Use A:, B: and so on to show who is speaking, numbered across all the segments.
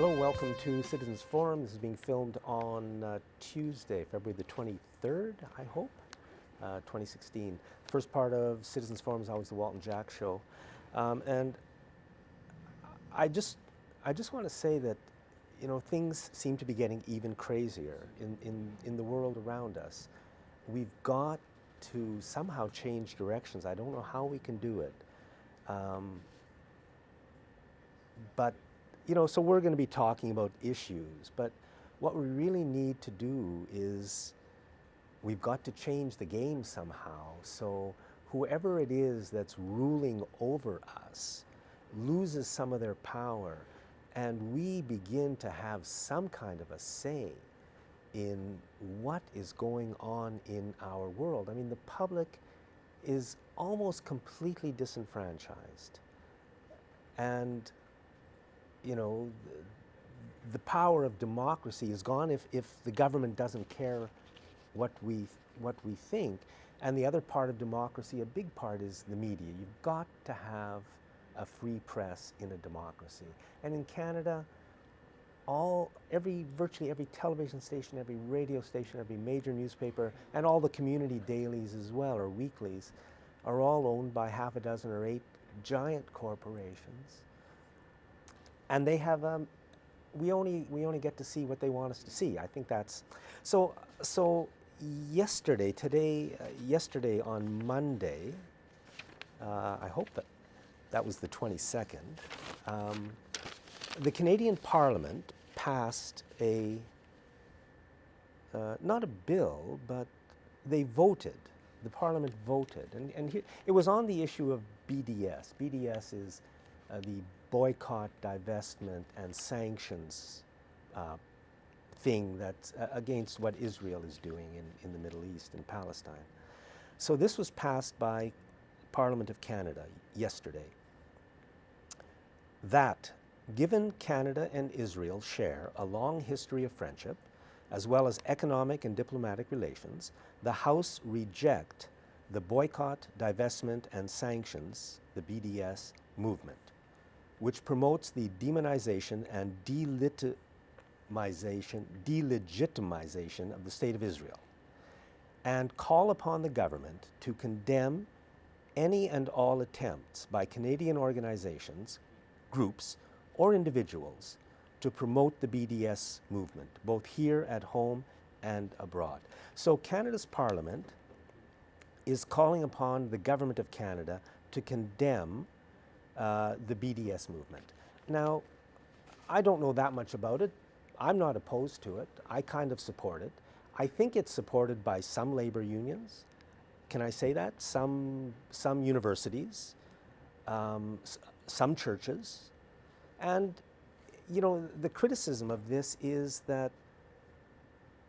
A: Hello, welcome to Citizens Forum. This is being filmed on Tuesday, February the 23rd, I hope, 2016. First part of Citizens Forum is always the Walton Jack Show. And I just want to say that, you know, things seem to be getting even crazier in the world around us. We've got to somehow change directions. I don't know how we can do it. But you know, so we're going to be talking about issues, but what we really need to do is we've got to change the game somehow. So whoever it is that's ruling over us loses some of their power, and we begin to have some kind of a say in what is going on in our world. I mean, the public is almost completely disenfranchised. And you know, the power of democracy is gone if the government doesn't care what we think. And the other part of democracy, a big part, is the media. You've got to have a free press in a democracy. And in Canada, virtually every television station, every radio station, every major newspaper, and all the community dailies as well, or weeklies, are all owned by half a dozen or 8 giant corporations. And they have, we only get to see what they want us to see. I think that's, so yesterday on Monday, I hope that was the 22nd, the Canadian Parliament passed not a bill, but they voted. The Parliament voted, and here, it was on the issue of BDS. BDS is the boycott, divestment, and sanctions thing that's against what Israel is doing in the Middle East and Palestine. So this was passed by Parliament of Canada yesterday. That, given Canada and Israel share a long history of friendship, as well as economic and diplomatic relations, the House reject the boycott, divestment, and sanctions, the BDS movement, which promotes the demonization and delegitimization of the State of Israel, and call upon the government to condemn any and all attempts by Canadian organizations, groups, or individuals to promote the BDS movement, both here at home and abroad. So Canada's Parliament is calling upon the Government of Canada to condemn the BDS movement. Now, I don't know that much about it. I'm not opposed to it. I kind of support it. I think it's supported by some labor unions. Can I say that? Some universities, some churches. And, you know, the criticism of this is that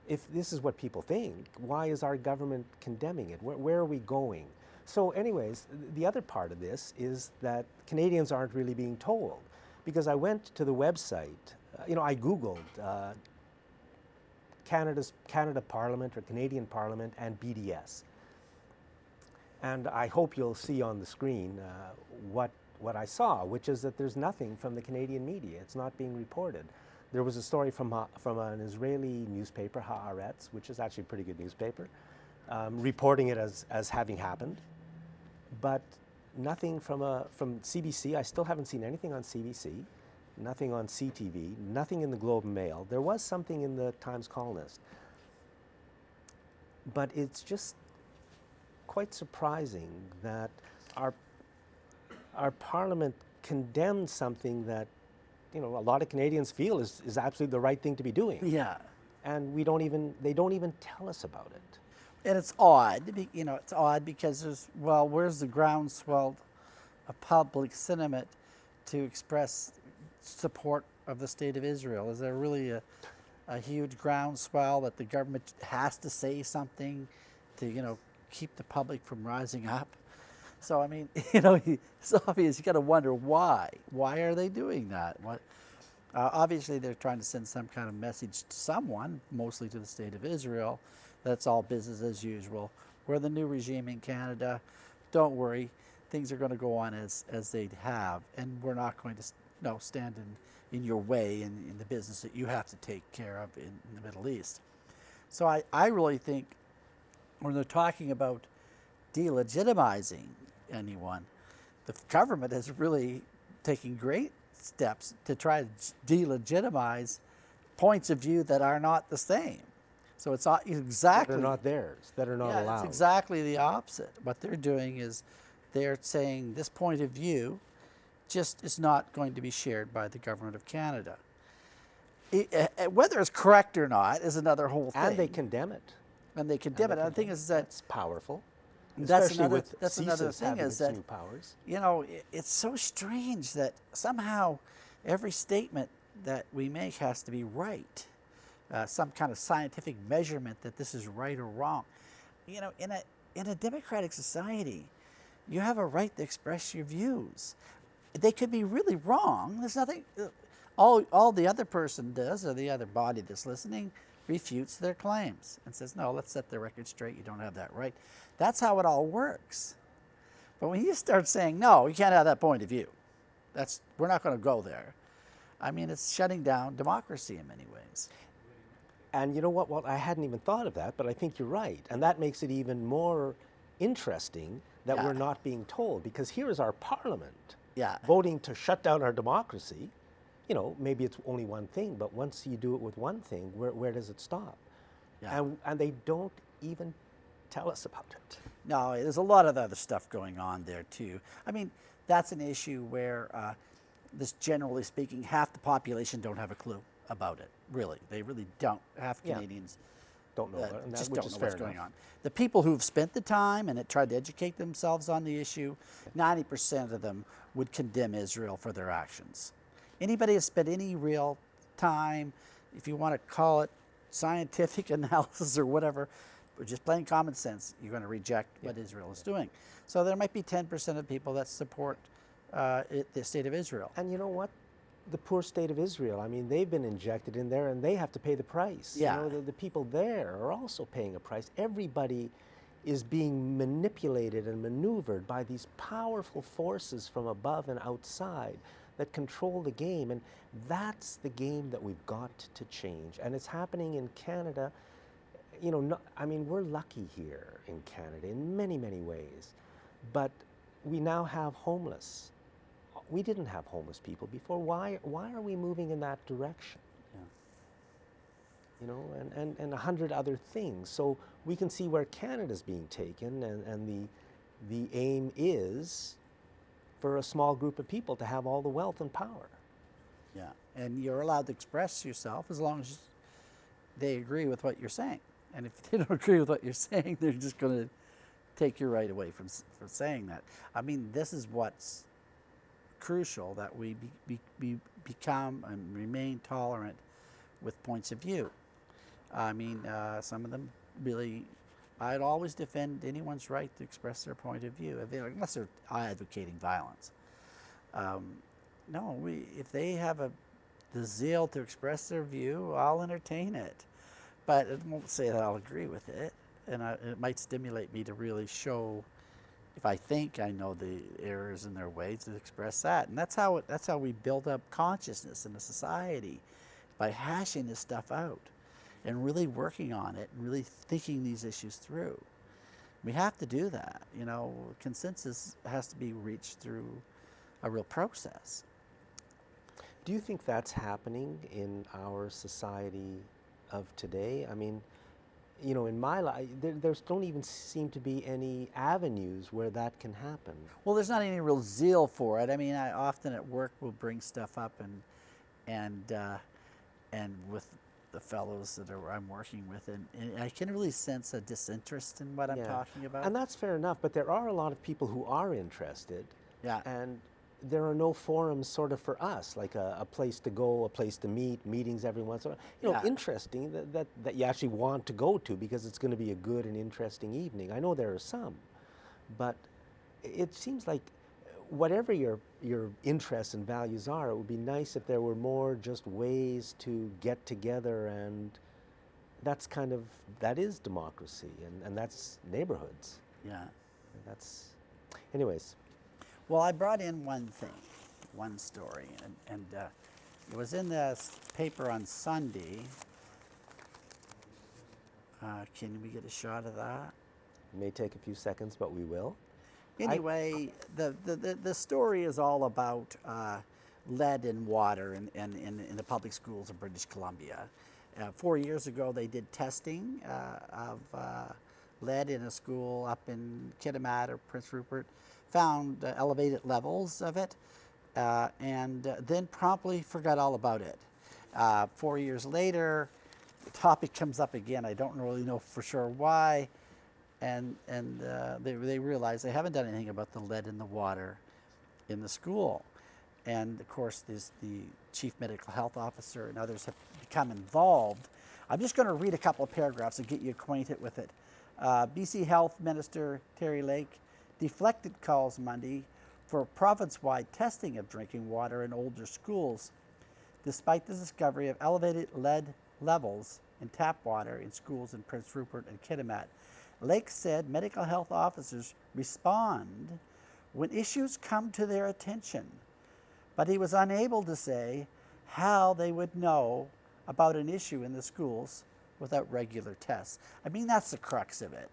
A: if this is what people think, why is our government condemning it? Where are we going? So anyways, the other part of this is that Canadians aren't really being told, because I went to the website, you know, I Googled Canada Parliament or Canadian Parliament and BDS. And I hope you'll see on the screen what I saw, which is that there's nothing from the Canadian media. It's not being reported. There was a story from an Israeli newspaper, Haaretz, which is actually a pretty good newspaper, reporting it as having happened. But nothing from CBC. I still haven't seen anything on CBC, nothing on CTV, nothing in the Globe and Mail. There was something in the Times Colonist. But it's just quite surprising that our Parliament condemned something that, you know, a lot of Canadians feel is absolutely the right thing to be doing.
B: Yeah.
A: And they don't even tell us about it.
B: And it's odd, you know, it's odd because where's the groundswell of public sentiment to express support of the State of Israel? Is there really a huge groundswell that the government has to say something to, you know, keep the public from rising up? So, I mean, you know, it's obvious. You got to wonder why. Why are they doing that? Obviously, they're trying to send some kind of message to someone, mostly to the State of Israel. That's all business as usual. We're the new regime in Canada. Don't worry, things are going to go on as they have, and we're not going to stand in your way in the business that you have to take care of in the Middle East. So I really think when they're talking about delegitimizing anyone, the government is really taking great steps to try to delegitimize points of view that are not the same. So it's exactly...
A: That are not theirs, that are not allowed.
B: It's exactly the opposite. What they're doing is they're saying this point of view just is not going to be shared by the government of Canada. Whether it's correct or not is another whole thing.
A: And they condemn it.
B: And they condemn it. And the thing is that...
A: It's powerful.
B: That's
A: Especially with
B: another
A: CSIS
B: thing
A: having
B: is
A: its
B: that,
A: new powers.
B: you know, it's so strange that somehow every statement that we make has to be right. Some kind of scientific measurement that this is right or wrong. You know, in a democratic society, you have a right to express your views. They could be really wrong. There's nothing... All the other person does, or the other body that's listening, refutes their claims and says, no, let's set the record straight. You don't have that right. That's how it all works. But when you start saying, no, you can't have that point of view, we're not going to go there. I mean, it's shutting down democracy in many ways.
A: And you know what? Well, I hadn't even thought of that, but I think you're right. And that makes it even more interesting that we're not being told, because here is our parliament voting to shut down our democracy. You know, maybe it's only one thing, but once you do it with one thing, where does it stop? Yeah. And they don't even tell us about it.
B: No, there's a lot of other stuff going on there too. I mean, that's an issue where, generally speaking, half the population don't have a clue about it. Really, they really don't. Half Canadians
A: don't know about it,
B: just don't know what's going on. The people who've spent the time and tried to educate themselves on the issue, 90% of them would condemn Israel for their actions. Anybody who's spent any real time, if you want to call it scientific analysis or whatever, or just plain common sense, you're going to reject what Israel is doing. So there might be 10% of people that support the state of Israel.
A: And you know what? The poor state of Israel, I mean, they've been injected in there and they have to pay the price.
B: Yeah.
A: You know, the people there are also paying a price. Everybody is being manipulated and maneuvered by these powerful forces from above and outside that control the game. And that's the game that we've got to change. And it's happening in Canada. You know, I mean, we're lucky here in Canada in many, many ways. But we now have homeless. We didn't have homeless people before. Why are we moving in that direction? You know, and 100 other things. So we can see where Canada's being taken, and the aim is for a small group of people to have all the wealth and power.
B: Yeah, and you're allowed to express yourself as long as they agree with what you're saying. And if they don't agree with what you're saying, they're just going to take your right away from saying that. I mean, this is what's crucial, that we become and remain tolerant with points of view. I mean, some of them really, I'd always defend anyone's right to express their point of view, unless they're advocating violence. No, if they have the zeal to express their view, I'll entertain it. But it won't say that I'll agree with it, and it might stimulate me to really show, if I think I know the errors in their ways, to express that. And that's how we build up consciousness in a society, by hashing this stuff out and really working on it and really thinking these issues through. We have to do that. You know, consensus has to be reached through a real process.
A: Do you think that's happening in our society of today? I mean, you know, in my life, there don't even seem to be any avenues where that can happen.
B: Well, there's not any real zeal for it. I mean, I often at work will bring stuff up and with the fellows that I'm working with, and I can really sense a disinterest in what I'm talking about.
A: And that's fair enough, but there are a lot of people who are interested.
B: Yeah.
A: And there are no forums sort of for us, like a place to go, a place to meet, meetings every once in a while. You know, interesting that you actually want to go to because it's going to be a good and interesting evening. I know there are some, but it seems like whatever your interests and values are, it would be nice if there were more just ways to get together, and that is democracy, and that's neighborhoods.
B: Yeah.
A: Anyways.
B: Well, I brought in one story, and It was in the paper on Sunday. Can we get a shot of that?
A: It may take a few seconds, but we will.
B: Anyway, the story is all about lead in water in the public schools of British Columbia. 4 years ago, they did testing of lead in a school up in Kitimat or Prince Rupert, found elevated levels of it, and then promptly forgot all about it. 4 years later, the topic comes up again. I don't really know for sure why. And they realize they haven't done anything about the lead in the water in the school. And of course, the chief medical health officer and others have become involved. I'm just going to read a couple of paragraphs and get you acquainted with it. BC Health Minister Terry Lake deflected calls Monday for province-wide testing of drinking water in older schools, despite the discovery of elevated lead levels in tap water in schools in Prince Rupert and Kitimat. Lake said medical health officers respond when issues come to their attention, but he was unable to say how they would know about an issue in the schools without regular tests. I mean, that's the crux of it.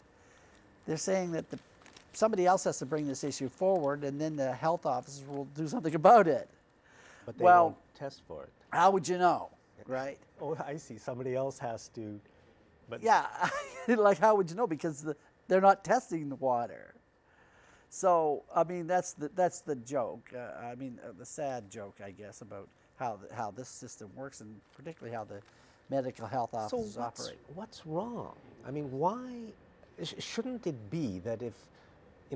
B: They're saying that somebody else has to bring this issue forward, and then the health officers will do something about it.
A: But they won't test for it.
B: How would you know, right?
A: Oh, I see. Somebody else has to. But
B: yeah, like how would you know? Because they're not testing the water. So I mean, that's the joke. I mean, the sad joke, I guess, about how this system works, and particularly how the medical health officers operate.
A: What's wrong? I mean, why shouldn't it be that if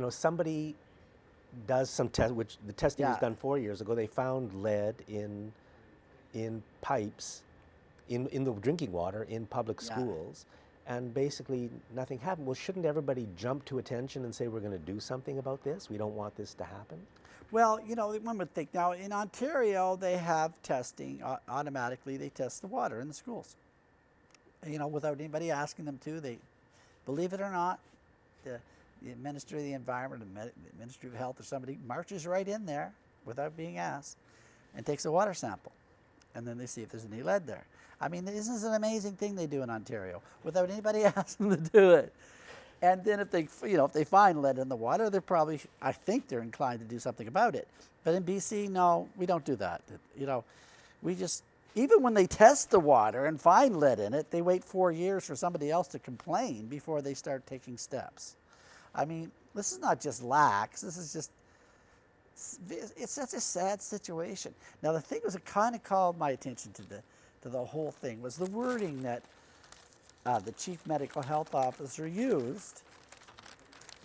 A: somebody does some test, which the testing was done 4 years ago, they found lead in pipes in the drinking water in public schools, and basically nothing happened. Well, shouldn't everybody jump to attention and say, we're going to do something about this? We don't want this to happen?
B: Well, one would think, now in Ontario, they have testing, automatically they test the water in the schools. Without anybody asking them to. They, believe it or not, the Ministry of the Environment, the Ministry of Health or somebody marches right in there without being asked and takes a water sample. And then they see if there's any lead there. I mean, this is an amazing thing they do in Ontario without anybody asking them to do it. And then if they find lead in the water, I think they're inclined to do something about it. But in BC, no, we don't do that. We just, even when they test the water and find lead in it, they wait 4 years for somebody else to complain before they start taking steps. I mean, this is not just lax. This is just, it's such a sad situation. Now, the thing that kind of called my attention to the whole thing was the wording that the chief medical health officer used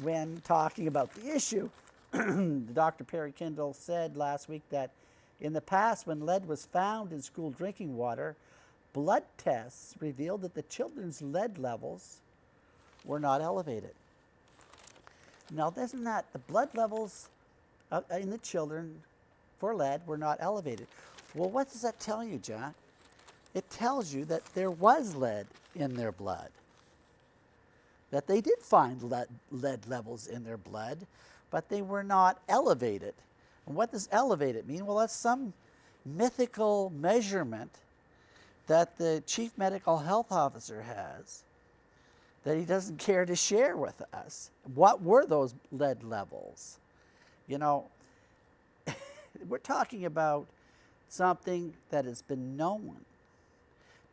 B: when talking about the issue. Dr. Perry Kendall said last week that in the past, when lead was found in school drinking water, blood tests revealed that the children's lead levels were not elevated. Now, isn't that the blood levels in the children for lead were not elevated? Well, what does that tell you, John? It tells you that there was lead in their blood, that they did find lead levels in their blood, but they were not elevated. And what does elevated mean? Well, that's some mythical measurement that the chief medical health officer has that he doesn't care to share with us. What were those lead levels? We're talking about something that has been known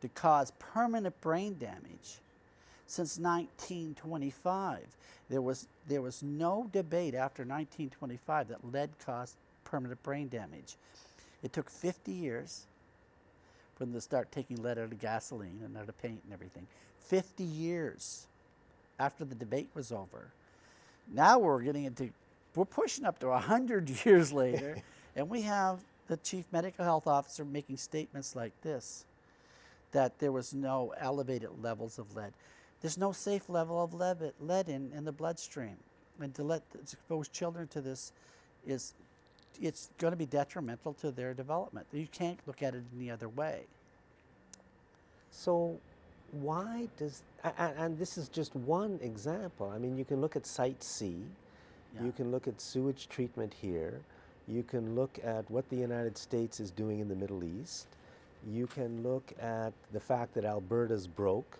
B: to cause permanent brain damage since 1925. There was no debate after 1925 that lead caused permanent brain damage. It took 50 years for them to start taking lead out of gasoline and out of paint and everything. 50 years after the debate was over. Now we're pushing up to 100 years later, and we have the chief medical health officer making statements like this, that there was no elevated levels of lead. There's no safe level of lead in the bloodstream. And to expose children to this it's going to be detrimental to their development. You can't look at it any other way.
A: So why does, and this is just one example. I mean, you can look at Site C, you can look at sewage treatment here, You can look at what the United States is doing in the Middle East. You can look at the fact that Alberta's broke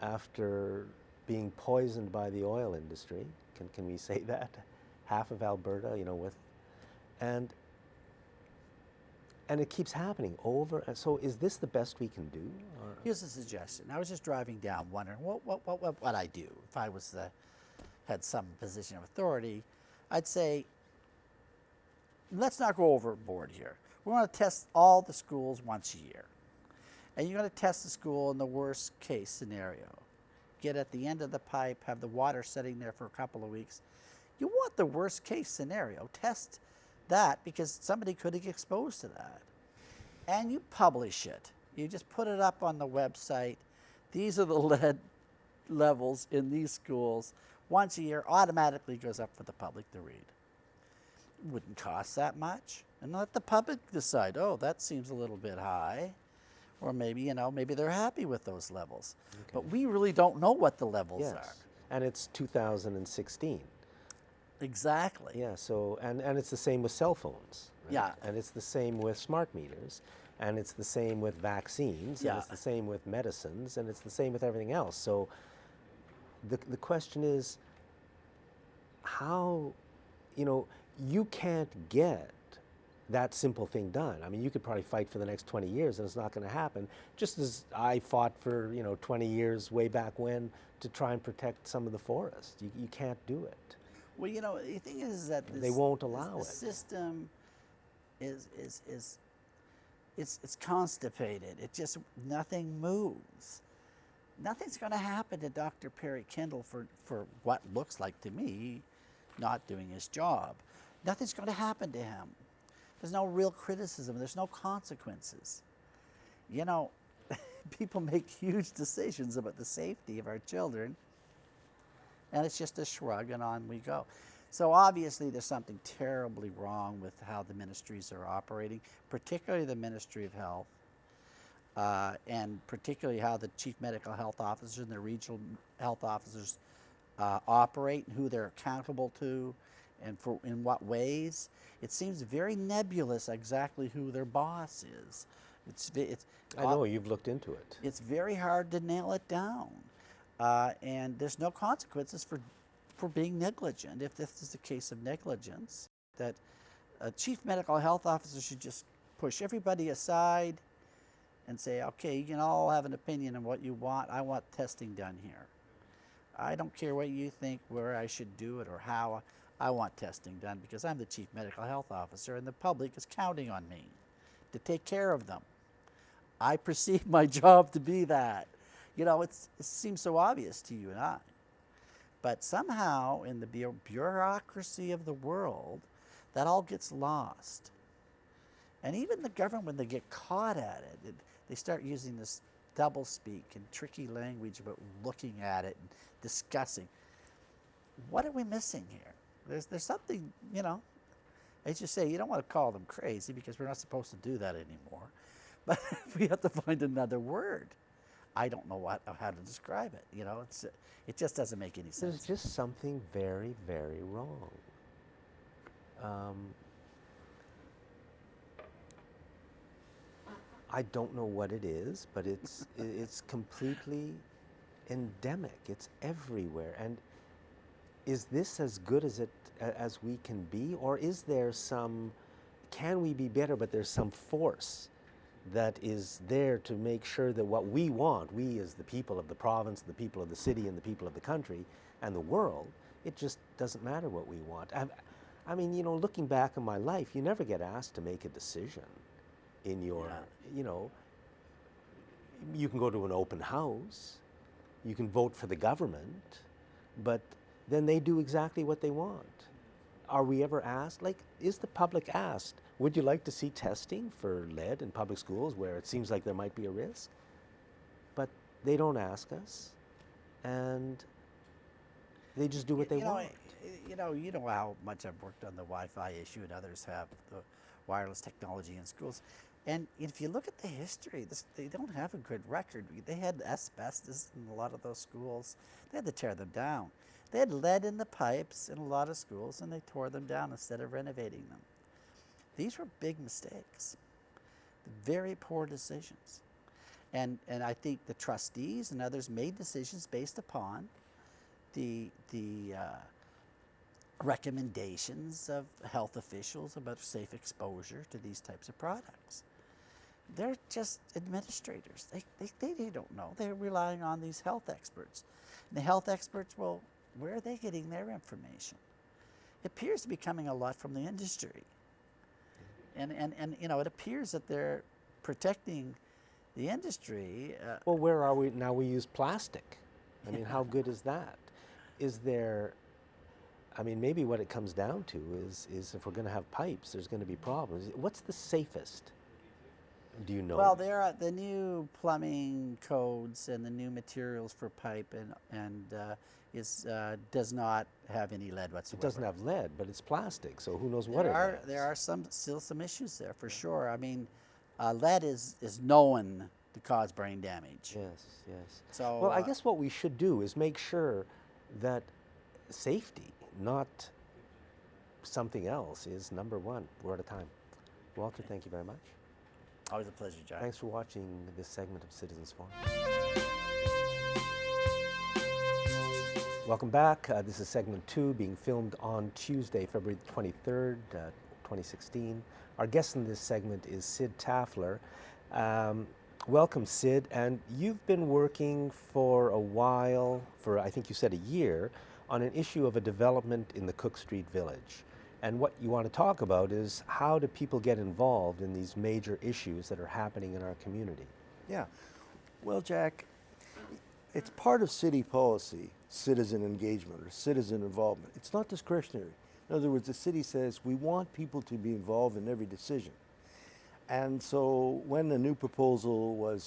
A: after being poisoned by the oil industry. Can we say that? Half of Alberta, you know, and it keeps happening over. And so is this the best we can do? Or?
B: Here's a suggestion. I was just driving down wondering what I'd do if I was had some position of authority. I'd say, let's not go overboard here. We want to test all the schools once a year. And you're going to test the school in the worst case scenario. Get at the end of the pipe, have the water sitting there for a couple of weeks. You want the worst case scenario. Test that because somebody could get exposed to that. And you publish it. You just put it up on the website. These are the lead levels in these schools. Once a year, automatically goes up for the public to read. Wouldn't cost that much. And let the public decide, oh, that seems a little bit high. Or maybe, you know, maybe they're happy with those levels. Okay. But we really don't know what the levels are.
A: And it's 2016.
B: Exactly.
A: Yeah, so, and it's the same with cell phones. Right?
B: Yeah.
A: And it's the same with smart meters. And it's the same with vaccines.
B: Yeah.
A: And it's the same with medicines. And it's the same with everything else. So the question is, how, you know, you can't get that simple thing done. I mean, you could probably fight for the next 20 years and it's not going to happen, just as I fought for, you know, 20 years way back when to try and protect some of the forest. You can't do it.
B: Well, you know, the thing is that
A: they won't allow
B: the
A: it.
B: The system it's constipated. It just, nothing moves. Nothing's going to happen to Dr. Perry Kendall for what looks like to me not doing his job. Nothing's going to happen to him. There's no real criticism. There's no consequences. You know, people make huge decisions about the safety of our children, and it's just a shrug and on we go. So obviously there's something terribly wrong with how the ministries are operating, particularly the Ministry of Health, and particularly how the chief medical health officers and the regional health officers operate and who they're accountable to and for in what ways. It seems very nebulous exactly who their boss is.
A: I know, you've looked into it.
B: It's very hard to nail it down. And there's no consequences for being negligent. If this is a case of negligence, that a chief medical health officer should just push everybody aside and say, okay, you can all have an opinion on what you want. I want testing done here. I don't care what you think, where I should do it or how. I want testing done because I'm the chief medical health officer and the public is counting on me to take care of them. I perceive my job to be that. You know, it seems so obvious to you and I. But somehow in the bureaucracy of the world, that all gets lost. And even the government, when they get caught at it, they start using this doublespeak and tricky language about looking at it and discussing. What are we missing here? There's something, you know, as you say, you don't want to call them crazy because we're not supposed to do that anymore. But we have to find another word. I don't know how to describe it. You know, it just doesn't make any sense.
A: There's just something very, very wrong. I don't know what it is, but it's completely endemic. It's everywhere. And is this as good as we can be, or is there some? Can we be better? But there's some force that is there to make sure that what we want, we as the people of the province, the people of the city, and the people of the country, and the world, it just doesn't matter what we want. I mean, you know, looking back on my life, you never get asked to make a decision in your, you know, you can go to an open house, you can vote for the government, but then they do exactly what they want. Are we ever asked, like, is the public asked, would you like to see testing for lead in public schools where it seems like there might be a risk? But they don't ask us, and they just do what they want.
B: You know how much I've worked on the Wi-Fi issue, and others have the wireless technology in schools. And if you look at the history, they don't have a good record. They had asbestos in a lot of those schools. They had to tear them down. They had lead in the pipes in a lot of schools, and they tore them down instead of renovating them. These were big mistakes, very poor decisions. And I think the trustees and others made decisions based upon the recommendations of health officials about safe exposure to these types of products. They're just administrators. They don't know. They're relying on these health experts. And the health experts, well, where are they getting their information? It appears to be coming a lot from the industry. And you know, it appears that they're protecting the industry.
A: Well, where are we now? We use plastic. I mean, how good is that? Is there, I mean, maybe what it comes down to is if we're going to have pipes, there's going to be problems. What's the safest? Do you know?
B: Well, there are the new plumbing codes and the new materials for pipe does not have any lead whatsoever.
A: It doesn't have lead, but it's plastic, so who knows what it is.
B: There are still some issues there for sure. I mean, lead is known to cause brain damage.
A: Yes, yes.
B: So,
A: well, I guess what we should do is make sure that safety, not something else, is number one. We're out of time. Walter, thank you very much.
B: Always a pleasure, Jack.
A: Thanks for watching this segment of Citizens Forum. Welcome back. This is segment 2, being filmed on Tuesday, February 23rd, 2016. Our guest in this segment is Sid Taffler. Welcome, Sid. And you've been working for a while, for I think you said a year, on an issue of a development in the Cook Street Village. And what you want to talk about is how do people get involved in these major issues that are happening in our community?
C: Yeah. Well, Jack, it's part of city policy, citizen engagement or citizen involvement. It's not discretionary. In other words, the city says we want people to be involved in every decision. And so when the new proposal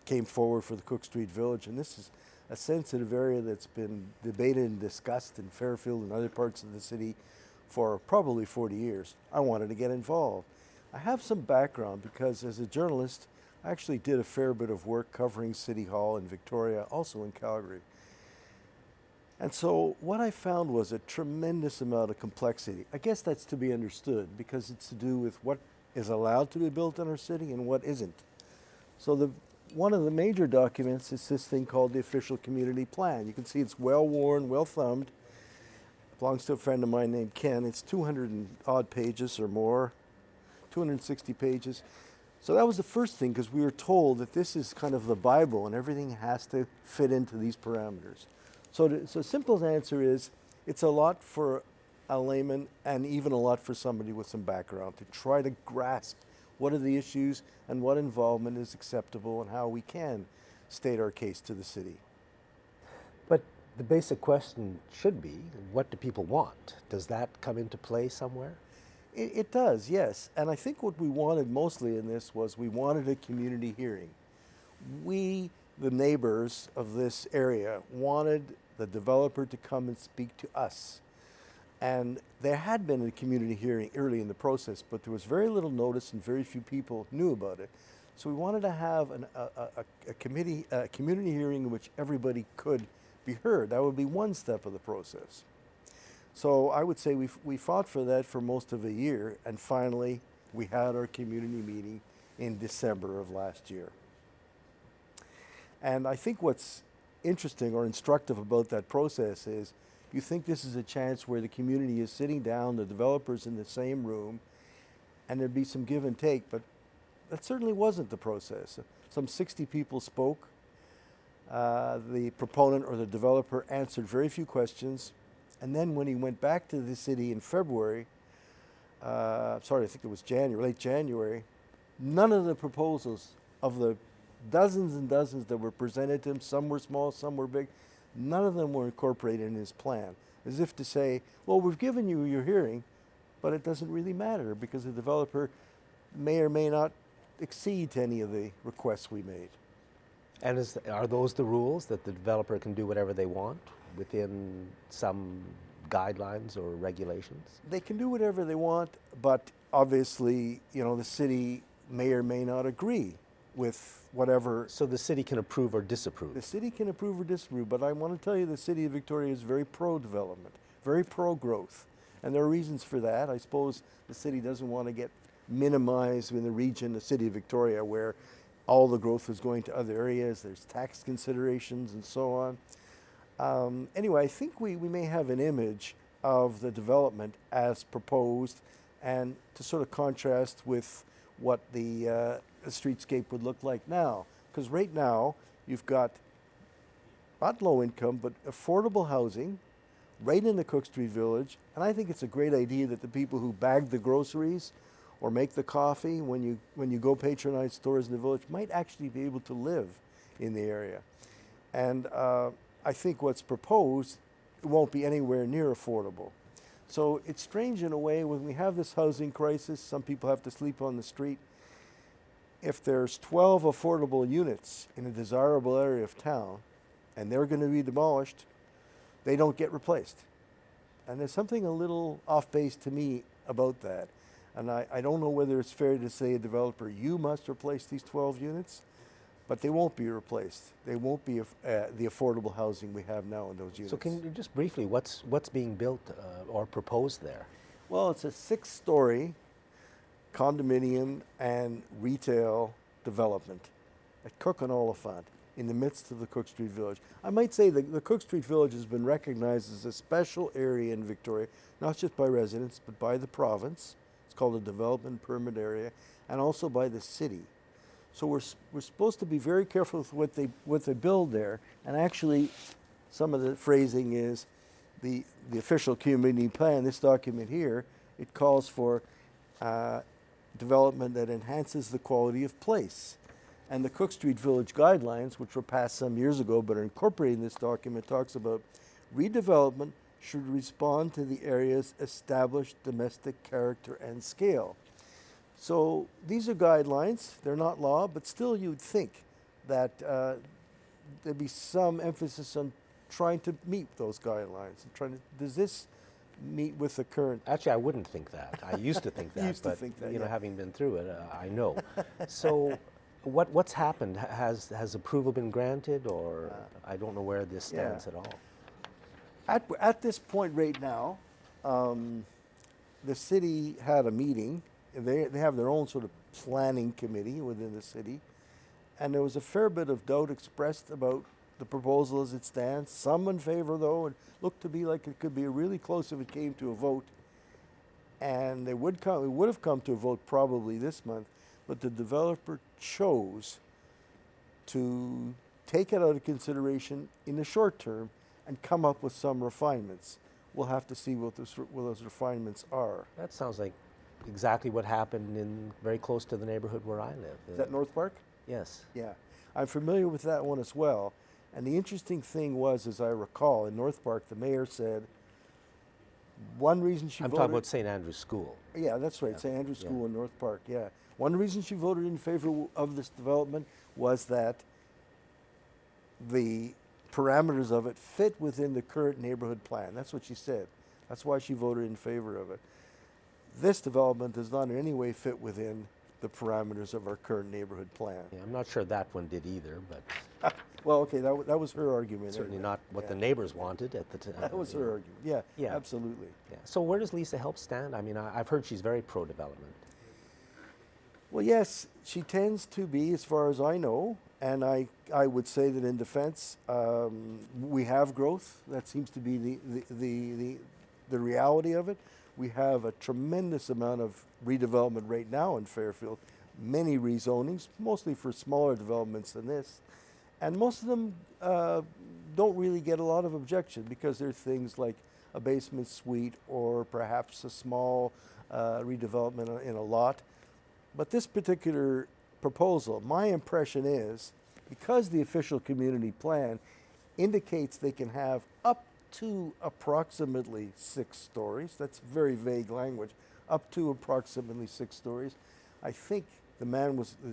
C: came forward for the Cook Street Village, and this is a sensitive area that's been debated and discussed in Fairfield and other parts of the city for probably 40 years, I wanted to get involved. I have some background because as a journalist, I actually did a fair bit of work covering City Hall in Victoria, also in Calgary. And so what I found was a tremendous amount of complexity. I guess that's to be understood because it's to do with what is allowed to be built in our city and what isn't. So one of the major documents is this thing called the Official Community Plan. You can see it's well worn, well thumbed. Belongs to a friend of mine named Ken. It's 200 and odd pages or more, 260 pages. So that was the first thing because we were told that this is kind of the Bible and everything has to fit into these parameters. So the simple answer is it's a lot for a layman and even a lot for somebody with some background to try to grasp what are the issues and what involvement is acceptable and how we can state our case to the city.
A: But the basic question should be, what do people want? Does that come into play somewhere?
C: It does, yes. And I think what we wanted mostly in this was we wanted a community hearing. We, the neighbors of this area, wanted the developer to come and speak to us. And there had been a community hearing early in the process, but there was very little notice and very few people knew about it. So we wanted to have a community hearing in which everybody could be heard. That would be one step of the process. So I would say we fought for that for most of a year, and finally we had our community meeting in December of last year. And I think what's interesting or instructive about that process is you think this is a chance where the community is sitting down, the developers in the same room, and there'd be some give and take, but that certainly wasn't the process. Some 60 people spoke. The proponent or the developer answered very few questions. And then when he went back to the city in February, I think it was January, late January, none of the proposals of the dozens and dozens that were presented to him, some were small, some were big, none of them were incorporated in his plan. As if to say, well, we've given you your hearing, but it doesn't really matter because the developer may or may not accede to any of the requests we made.
A: And are those the rules, that the developer can do whatever they want within some guidelines or regulations?
C: They can do whatever they want, but obviously, the city may or may not agree with whatever.
A: So the city can approve or disapprove?
C: The city can approve or disapprove, but I want to tell you the city of Victoria is very pro-development, very pro-growth. And there are reasons for that. I suppose the city doesn't want to get minimized in the region, the city of Victoria, where all the growth is going to other areas. There's tax considerations and so on. Anyway, I think we may have an image of the development as proposed, and to sort of contrast with what the streetscape would look like now. Because right now, you've got not low income, but affordable housing right in the Cook Street Village. And I think it's a great idea that the people who bag the groceries or make the coffee when you go patronize stores in the village might actually be able to live in the area. And I think what's proposed won't be anywhere near affordable. So it's strange in a way when we have this housing crisis, some people have to sleep on the street. If there's 12 affordable units in a desirable area of town and they're going to be demolished, they don't get replaced. And there's something a little off base to me about that. And I don't know whether it's fair to say a developer, you must replace these 12 units, but they won't be replaced. They won't be the affordable housing we have now in those units.
A: So can you just briefly, what's being built or proposed there?
C: Well, it's a 6-story condominium and retail development at Cook and Oliphant in the midst of the Cook Street Village. I might say that the Cook Street Village has been recognized as a special area in Victoria, not just by residents, but by the province. It's called a development permit area, and also by the city. So we're supposed to be very careful with what they build there. And actually, some of the phrasing is the official community plan, this document here, it calls for development that enhances the quality of place. And the Cook Street Village guidelines, which were passed some years ago but are incorporated in this document, talks about redevelopment should respond to the area's established domestic character and scale. So these are guidelines, they're not law, but still you'd think that there'd be some emphasis on trying to meet those guidelines. Does this meet with the current?
A: Actually, I wouldn't think that. I used to think that,
C: Used to
A: but
C: think that,
A: you know,
C: yeah.
A: having been through it, I know. So what's happened? Has approval been granted, or I don't know where this stands at all?
C: At this point right now, the city had a meeting. They have their own sort of planning committee within the city, and there was a fair bit of doubt expressed about the proposal as it stands. Some in favor, though. It looked to be like it could be really close if it came to a vote, and it would have come to a vote probably this month, but the developer chose to take it out of consideration in the short term and come up with some refinements. We'll have to see what those refinements are.
A: That sounds like exactly what happened in very close to the neighborhood where I live.
C: Is that North Park?
A: Yes.
C: Yeah, I'm familiar with that one as well. And the interesting thing was, as I recall, in North Park, the mayor said one reason she voted.
A: I'm talking about St. Andrew's School.
C: Yeah, that's right, St. Andrew's School in North Park, yeah. One reason she voted in favor of this development was that the parameters of it fit within the current neighborhood plan. That's what she said. That's why she voted in favor of it. This development does not in any way fit within the parameters of our current neighborhood plan.
A: Yeah, I'm not sure that one did either, but
C: Well, okay, that was her argument.
A: certainly
C: anyway.
A: not what the
C: Yeah.
A: neighbors wanted at the time.
C: That was her argument. Yeah,
A: Yeah.
C: absolutely.
A: Yeah. So where does Lisa Help stand? I mean, I've heard she's very pro-development.
C: Well, yes, she tends to be, as far as I know, and I would say that in defense, we have growth. That seems to be the reality of it. We have a tremendous amount of redevelopment right now in Fairfield, many rezonings, mostly for smaller developments than this. And most of them don't really get a lot of objection because they're things like a basement suite or perhaps a small redevelopment in a lot. But this particular proposal, my impression is, because the official community plan indicates they can have up to approximately 6 stories, that's very vague language, up to approximately 6 stories, I think the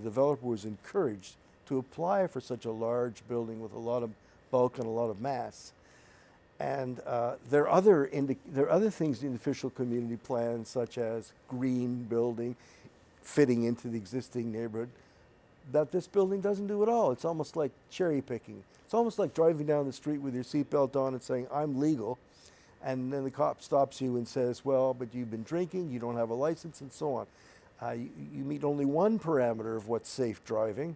C: developer was encouraged to apply for such a large building with a lot of bulk and a lot of mass. And there are other things in the official community plan, such as green building, fitting into the existing neighborhood, that this building doesn't do at all. It's almost like cherry picking. It's almost like driving down the street with your seatbelt on and saying, I'm legal, And then the cop stops you and says, well, but you've been drinking, you don't have a license, and so on. You meet only one parameter of what's safe driving,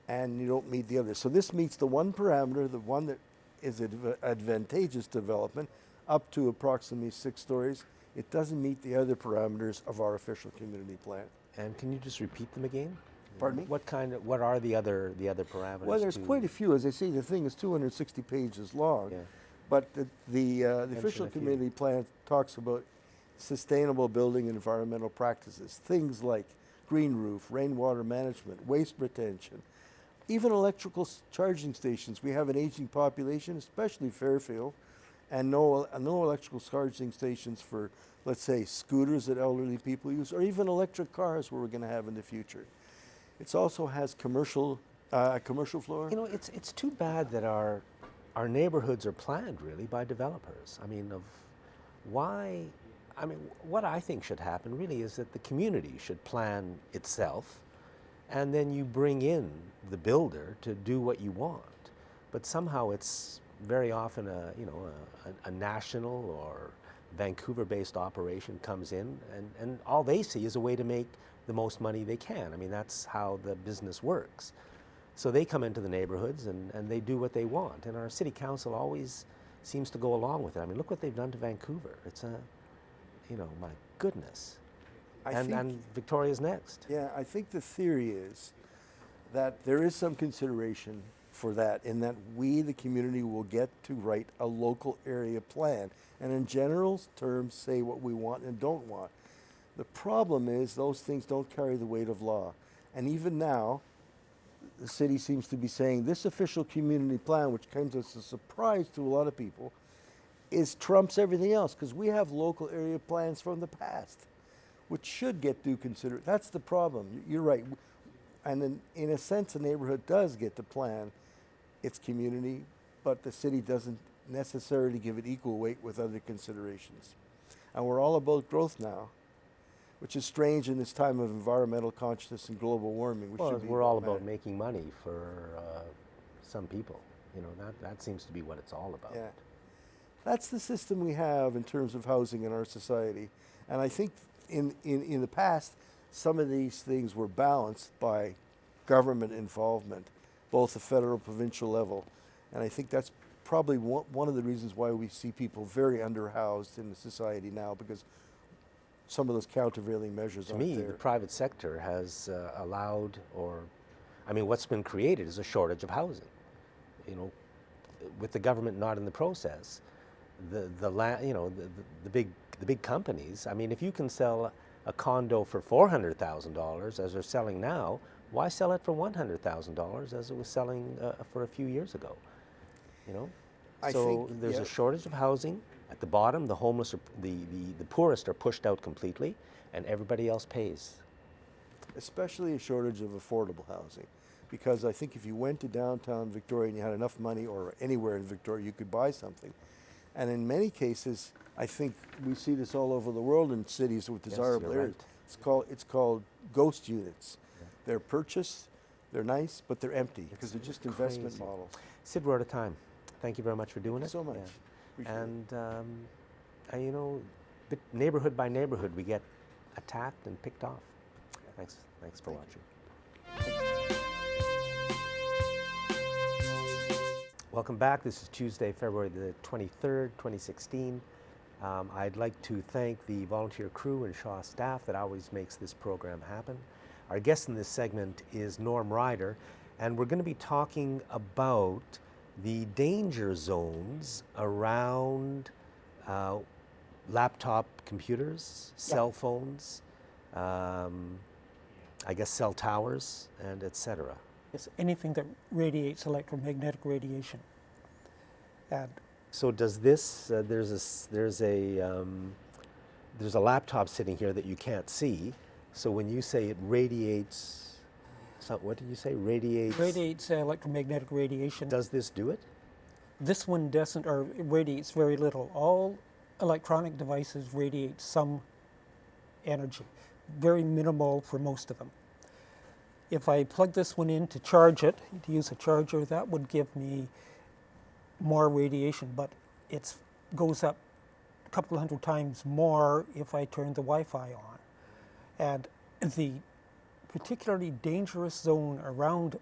C: and you don't meet the other. So this meets the one parameter, the one that is advantageous development, up to approximately 6 stories. It doesn't meet the other parameters of our official community plan.
A: And can you just repeat them again?
C: Pardon me?
A: What are the other parameters?
C: Well, there's quite a few. As I say, the thing is 260 pages long.
A: Yeah.
C: But the official
A: a few.
C: community plan talks about sustainable building and environmental practices, things like green roof, rainwater management, waste retention, even electrical charging stations. We have an aging population, especially Fairfield, and no electrical charging stations for, let's say, scooters that elderly people use, or even electric cars we're going to have in the future. It also has commercial floor.
A: You know, it's too bad that our neighborhoods are planned really by developers. I mean, what I think should happen really is that the community should plan itself, and then you bring in the builder to do what you want. But somehow it's very often a national or Vancouver-based operation comes in, and all they see is a way to make the most money they can. I mean, that's how the business works. So they come into the neighborhoods and they do what they want. And our city council always seems to go along with it. I mean, look what they've done to Vancouver. It's my goodness. And Victoria's next.
C: Yeah, I think the theory is that there is some consideration for that, in that we, the community, will get to write a local area plan, and in general terms say what we want and don't want. The problem is those things don't carry the weight of law. And even now, the city seems to be saying this official community plan, which comes as a surprise to a lot of people, trumps everything else, because we have local area plans from the past, which should get due consideration. That's the problem. You're right. And in a sense, a neighborhood does get to plan its community, but the city doesn't necessarily give it equal weight with other considerations. And we're all about growth now, which is strange in this time of environmental consciousness and global warming.
A: Well, we're all about making money for some people. You know, that seems to be what it's all about.
C: Yeah. That's the system we have in terms of housing in our society. And I think in the past, some of these things were balanced by government involvement, both the federal, provincial level. And I think that's probably one of the reasons why we see people very underhoused in the society now, because some of those countervailing measures aren't there.
A: To me, the private sector has allowed, what's been created is a shortage of housing. You know, with the government not in the process, the big companies. I mean, if you can sell a condo for $400,000 as they're selling now, why sell it for $100,000 as it was selling for a few years ago? You know, so there's a shortage of housing. At the bottom, the homeless, the poorest are pushed out completely, and everybody else pays.
C: Especially a shortage of affordable housing, because I think if you went to downtown Victoria and you had enough money, or anywhere in Victoria, you could buy something. And in many cases, I think we see this all over the world in cities with desirable areas. Right. It's called ghost units. Yeah. They're purchased, they're nice, but they're empty because they're just investment models.
A: Sid, we're out of time. Thank you very much for doing it.
C: Thank you so much.
A: Yeah. And neighborhood by neighborhood, we get attacked and picked off. Thanks for watching. Welcome back. This is Tuesday, February the 23rd, 2016. I'd like to thank the volunteer crew and Shaw staff that always makes this program happen. Our guest in this segment is Norm Ryder, and we're going to be talking about the danger zones around laptop computers, cell phones, I guess cell towers, and etc.
D: Yes, anything that radiates electromagnetic radiation. And
A: so does this? There's a laptop sitting here that you can't see. So when you say it radiates, what did you say?
D: Radiates electromagnetic radiation.
A: Does this do it?
D: This one doesn't, or it radiates very little. All electronic devices radiate some energy, very minimal for most of them. If I plug this one in to charge it, to use a charger, that would give me more radiation, but it goes up couple hundred times more if I turn the Wi-Fi on. And the particularly dangerous zone around,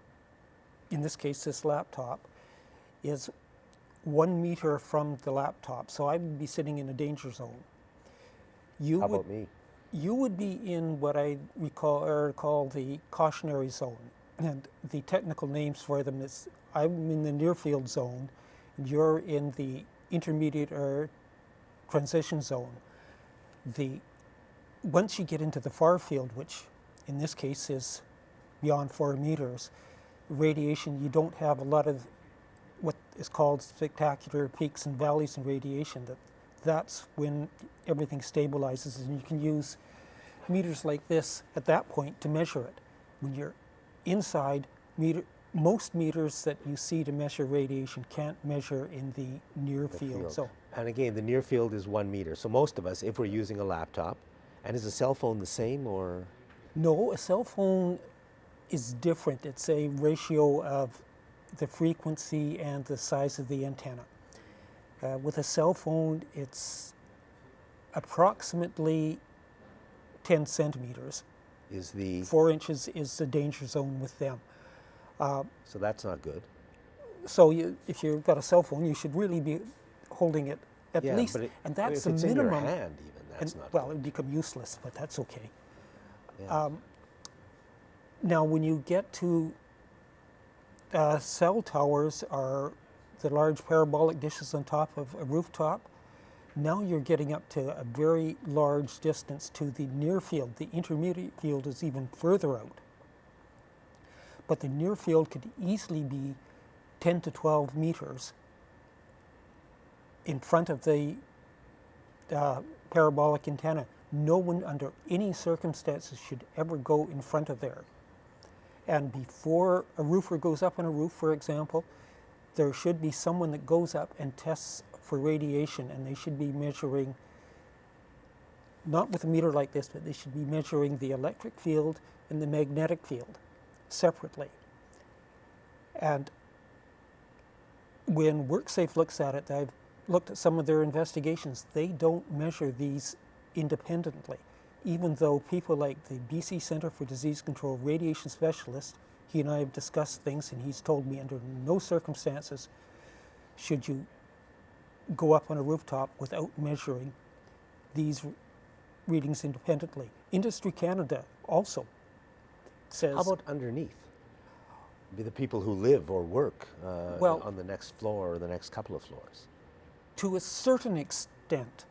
D: in this case, this laptop, is 1 meter from the laptop. So I would be sitting in a danger zone.
A: How about me?
D: You would be in what I call the cautionary zone. And the technical names for them is, I'm in the near field zone, and you're in the intermediate or transition zone. Once you get into the far field, which in this case is beyond 4 meters, radiation, you don't have a lot of what is called spectacular peaks and valleys in radiation. That's when everything stabilizes, and you can use meters like this at that point to measure it. When you're inside, most meters that you see to measure radiation can't measure in the near field. So,
A: and again, the near field is 1 meter. So most of us, if we're using a laptop, and is a cell phone the same, or?
D: no, a cell phone is different. It's a ratio of the frequency and the size of the antenna. With a cell phone, it's approximately 10 centimeters.
A: Is the
D: 4 inches is the danger zone with them.
A: so that's not good.
D: So if you've got a cell phone, you should really be holding it at
A: Yeah,
D: least,
A: but
D: and that's
A: if
D: the
A: it's
D: minimum.
A: in your hand, even that's not
D: well,
A: good.
D: it would become useless, but that's okay.
A: Yeah.
D: Now, when you get to cell towers, are the large parabolic dishes on top of a rooftop. Now you're getting up to a very large distance to the near field. The intermediate field is even further out. But the near field could easily be 10 to 12 meters in front of the parabolic antenna. No one under any circumstances should ever go in front of there. And before a roofer goes up on a roof, for example, there should be someone that goes up and tests for radiation, and they should be measuring, not with a meter like this, but they should be measuring the electric field and the magnetic field separately. And when WorkSafe looks at it, I've looked at some of their investigations, they don't measure these independently, even though people like the BC Centre for Disease Control radiation specialist, he and I have discussed things, and he's told me under no circumstances should you go up on a rooftop without measuring these readings independently. Industry Canada also says...
A: How about underneath? Be the people who live or work
D: Well,
A: on the next floor or the next couple of floors.
D: To a certain extent,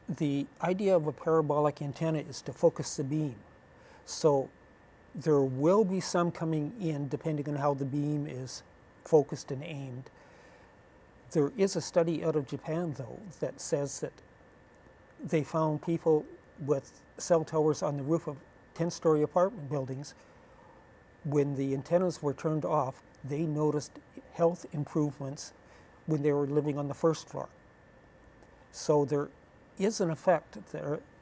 D: the idea of a parabolic antenna is to focus the beam. So there will be some coming in depending on how the beam is focused and aimed. There is a study out of Japan, though, that says that they found people with cell towers on the roof of 10-story apartment buildings. When the antennas were turned off, they noticed health improvements when they were living on the first floor. So there is an effect,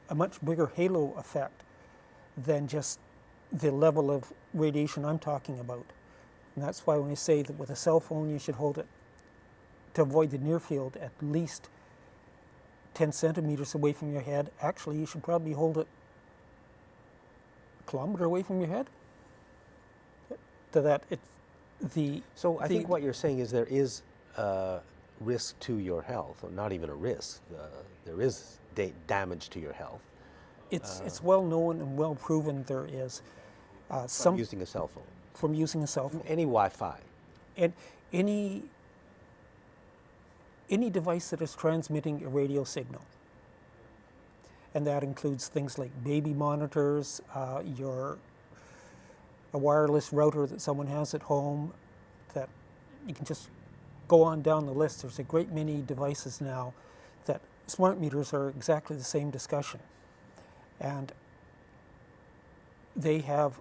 D: a much bigger halo effect than just the level of radiation I'm talking about. And that's why when I say that with a cell phone you should hold it, to avoid the near field, at least 10 centimeters away from your head. Actually, you should probably hold it a kilometer away from your head. To that,
A: So I think what you're saying is there is risk to your health, or not even a risk. There is damage to your health.
D: It's well known and well proven there is
A: From using a cell phone.
D: from using a cell phone.
A: Any Wi-Fi.
D: And any device that is transmitting a radio signal. And that includes things like baby monitors, a wireless router that someone has at home, that you can just go on down the list. There's a great many devices now that smart meters are exactly the same discussion. And if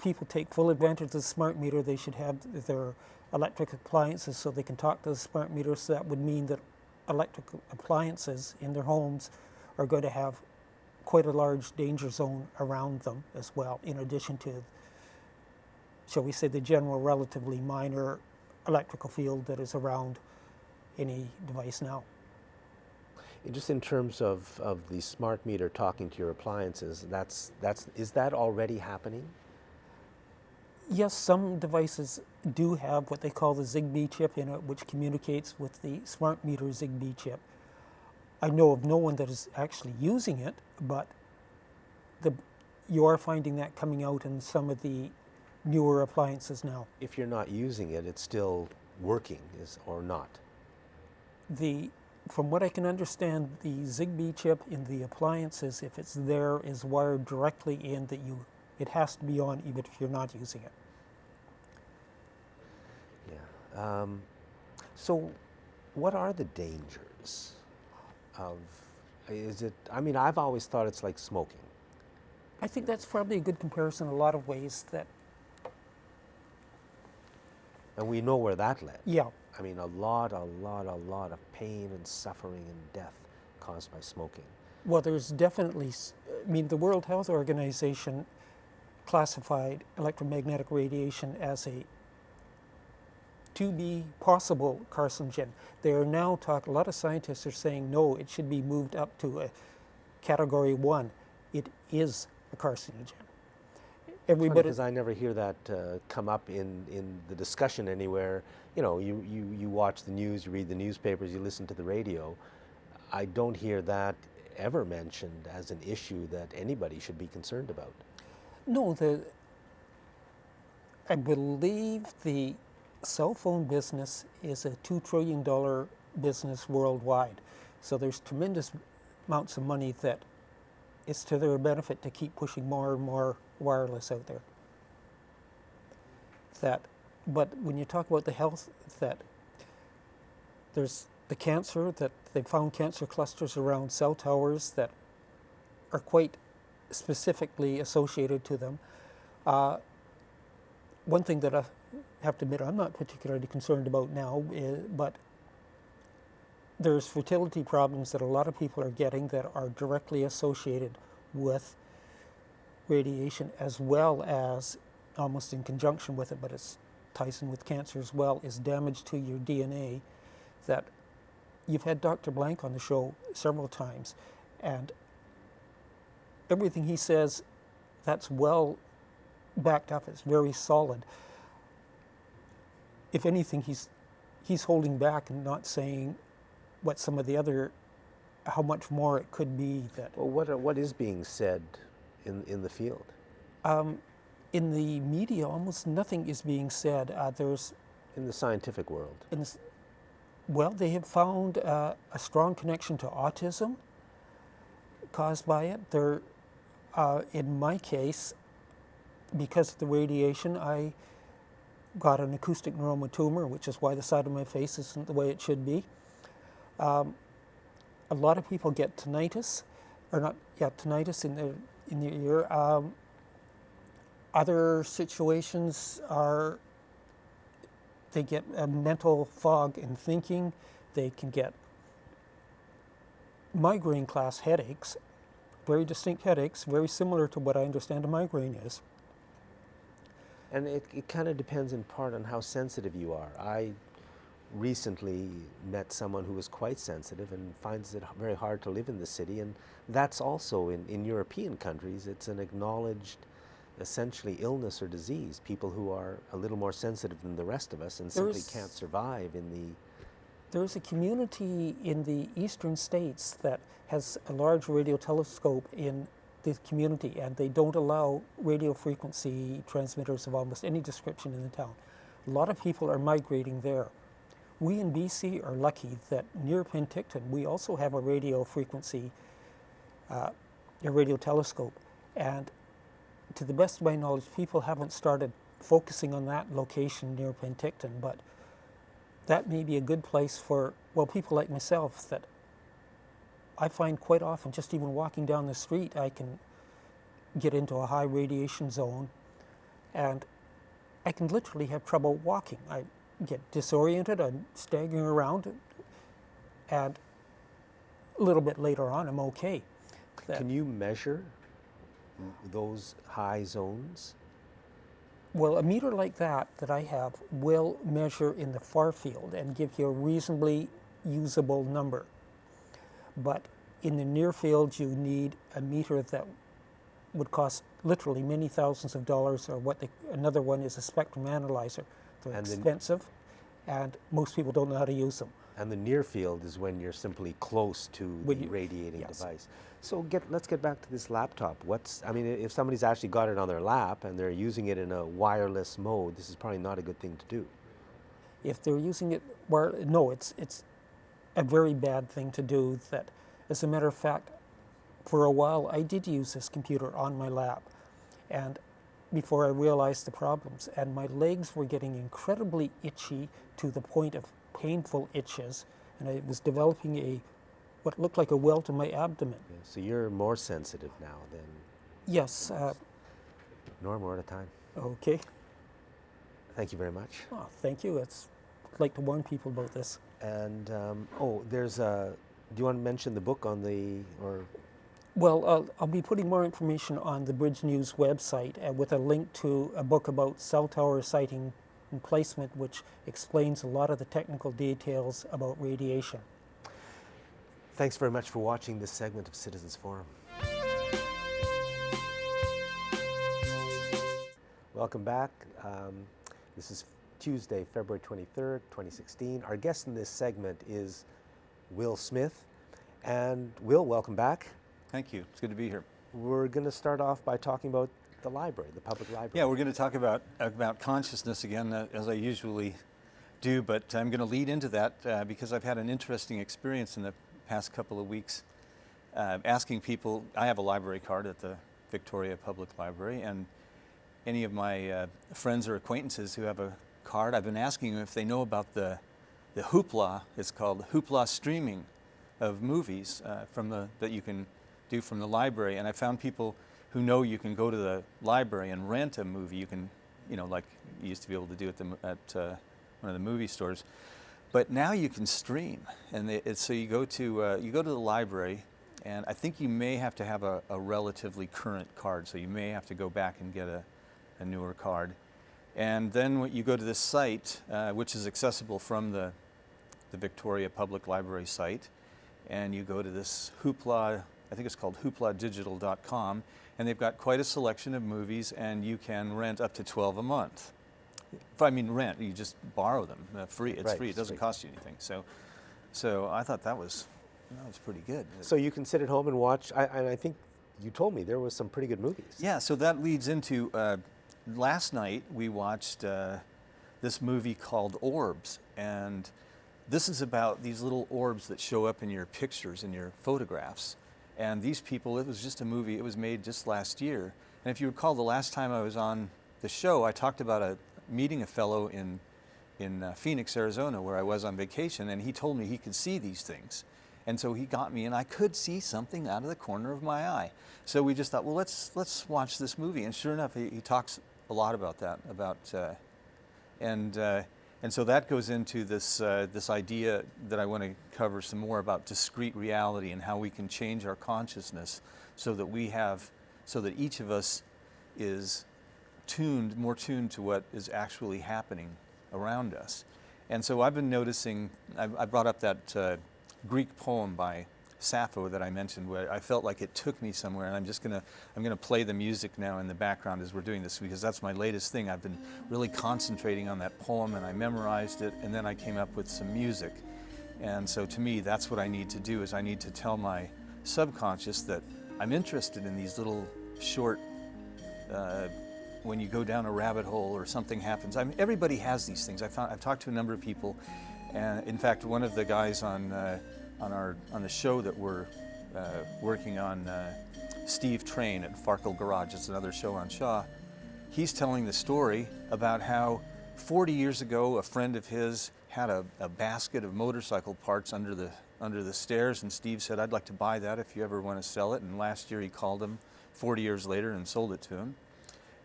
D: people take full advantage of the smart meter, they should have their electric appliances so they can talk to the smart meter. So that would mean that electric appliances in their homes are going to have quite a large danger zone around them as well, in addition to, shall we say, the general relatively minor electrical field that is around any device now.
A: Just in terms of the smart meter talking to your appliances, is that already happening?
D: Yes, some devices do have what they call the Zigbee chip in it, which communicates with the smart meter Zigbee chip. I know of no one that is actually using it, but you are finding that coming out in some of the newer appliances now.
A: If you're not using it, it's still working, or not?
D: From what I can understand, the Zigbee chip in the appliances, if it's there, is wired directly in that it has to be on even if you're not using it.
A: Yeah. So what are the dangers of, I mean, I've always thought it's like smoking.
D: I think that's probably a good comparison in a lot of ways
A: And we know where that led.
D: yeah.
A: I mean, a lot of pain and suffering and death caused by smoking.
D: Well, there's definitely, I mean, the World Health Organization classified electromagnetic radiation as to be possible carcinogen. They are now a lot of scientists are saying, no, it should be moved up to a category 1. It is a carcinogen. Everybody,
A: Because I never hear that come up in the discussion anywhere. You know, you watch the news, you read the newspapers, you listen to the radio. I don't hear that ever mentioned as an issue that anybody should be concerned about.
D: no, I believe the cell phone business is a $2 trillion business worldwide. So there's tremendous amounts of money that it's to their benefit to keep pushing more and more wireless out there. But when you talk about the health, that there's the cancer, that they found cancer clusters around cell towers that are quite specifically associated to them. One thing that I have to admit I'm not particularly concerned about now, but there's fertility problems that a lot of people are getting that are directly associated with radiation, as well as, almost in conjunction with it, but it's ties in with cancer as well, is damage to your DNA. That you've had Dr. Blank on the show several times, and everything he says, that's well backed up, it's very solid. If anything, he's holding back and not saying what some of the other, how much more it could be. That
A: Well, what is being said in the field?
D: in the media, almost nothing is being said. There's
A: In the scientific world?
D: Well, they have found a strong connection to autism caused by it. In my case, because of the radiation, I got an acoustic neuroma tumor, which is why the side of my face isn't the way it should be. A lot of people get tinnitus, tinnitus in the ear. Other situations are they get a mental fog in thinking. They can get migraine class headaches, very distinct headaches, very similar to what I understand a migraine is.
A: And it kind of depends in part on how sensitive you are. I recently met someone who was quite sensitive and finds it very hard to live in the city, and that's also in European countries. It's an acknowledged, essentially, illness or disease. People who are a little more sensitive than the rest of us and simply can't survive in the...
D: There's a community in the eastern states that has a large radio telescope in the community, and they don't allow radio frequency transmitters of almost any description in the town. A lot of people are migrating there. We in BC are lucky that near Penticton we also have a radio frequency, a radio telescope, and to the best of my knowledge, people haven't started focusing on that location near Penticton, but that may be a good place for, well, people like myself that I find quite often, just even walking down the street, I can get into a high radiation zone, and I can literally have trouble walking. I get disoriented, I'm staggering around, and a little bit later on, I'm okay.
A: Can you measure those high zones?
D: Well, a meter like that I have will measure in the far field and give you a reasonably usable number. But in the near field, you need a meter that would cost literally many thousands of dollars, or another one is a spectrum analyzer. They're
A: And then-
D: expensive, and most people don't know how to use them.
A: And the near field is when you're simply close to
D: When
A: the
D: you-
A: radiating
D: yes.
A: device. So let's get back to this laptop. If somebody's actually got it on their lap and they're using it in a wireless mode, this is probably not a good thing to do.
D: If they're using it, no, it's a very bad thing to do. That, as a matter of fact, for a while I did use this computer on my lap, and before I realized the problems, and my legs were getting incredibly itchy to the point of painful itches, and I was developing what looked like a welt in my abdomen.
A: Yeah, so you're more sensitive now than
D: Yes,
A: Norm. We're out of time.
D: okay.
A: Thank you very much.
D: Oh, thank you. I'd like to warn people about this.
A: And do you want to mention the book on or?
D: Well, I'll be putting more information on the Bridge News website with a link to a book about cell tower siting and placement, which explains a lot of the technical details about radiation.
A: Thanks very much for watching this segment of Citizens Forum. Welcome back. This is Tuesday, February 23rd, 2016. Our guest in this segment is Will Smith. And Will, welcome back.
E: Thank you. It's good to be here.
A: We're going to start off by talking about the library, the public library.
E: Yeah, we're going to talk about consciousness again, as I usually do, but I'm going to lead into that because I've had an interesting experience in the past couple of weeks asking people. I have a library card at the Victoria Public Library, and any of my friends or acquaintances who have a card, I've been asking them if they know about the hoopla. It's called hoopla streaming of movies that you can do from the library. And I found people who know you can go to the library and rent a movie. You can, like you used to be able to do at one of the movie stores. But now you can stream, and so you go to the library, and I think you may have to have a relatively current card. So you may have to go back and get a newer card. And then when you go to this site, which is accessible from the Victoria Public Library site, and you go to this Hoopla, I think it's called hoopladigital.com, and they've got quite a selection of movies, and you can rent up to 12 a month. Rent, you just borrow them free. It's
A: Right,
E: free. It
A: it's
E: doesn't
A: free.
E: cost you anything. So I thought that was pretty good.
A: So you can sit at home and watch, and I think you told me there was some pretty good movies.
E: Yeah, so that leads into last night we watched this movie called Orbs, and this is about these little orbs that show up in your pictures, in your photographs. And these people, it was just a movie, it was made just last year. And if you recall, the last time I was on the show, I talked about meeting a fellow in Phoenix, Arizona, where I was on vacation, and he told me he could see these things. And so he got me, and I could see something out of the corner of my eye. So we just thought, well, let's watch this movie. And sure enough, he talks a lot about that, and so that goes into this idea that I want to cover some more about discrete reality and how we can change our consciousness so that each of us is more tuned to what is actually happening around us. And so I've been noticing, I brought up that Greek poem by Sappho that I mentioned, where I felt like it took me somewhere, and I'm gonna play the music now in the background as we're doing this, because that's my latest thing. I've been really concentrating on that poem, and I memorized it, and then I came up with some music. And so to me, that's what I need to do, is I need to tell my subconscious that I'm interested in these little short, when you go down a rabbit hole or something happens. Everybody has these things. I've talked to a number of people, and in fact, one of the guys on the show that we're working on, Steve Train at Farkle Garage, it's another show on Shaw, he's telling the story about how 40 years ago a friend of his had a basket of motorcycle parts under the stairs, and Steve said, I'd like to buy that if you ever want to sell it. And last year he called him 40 years later and sold it to him.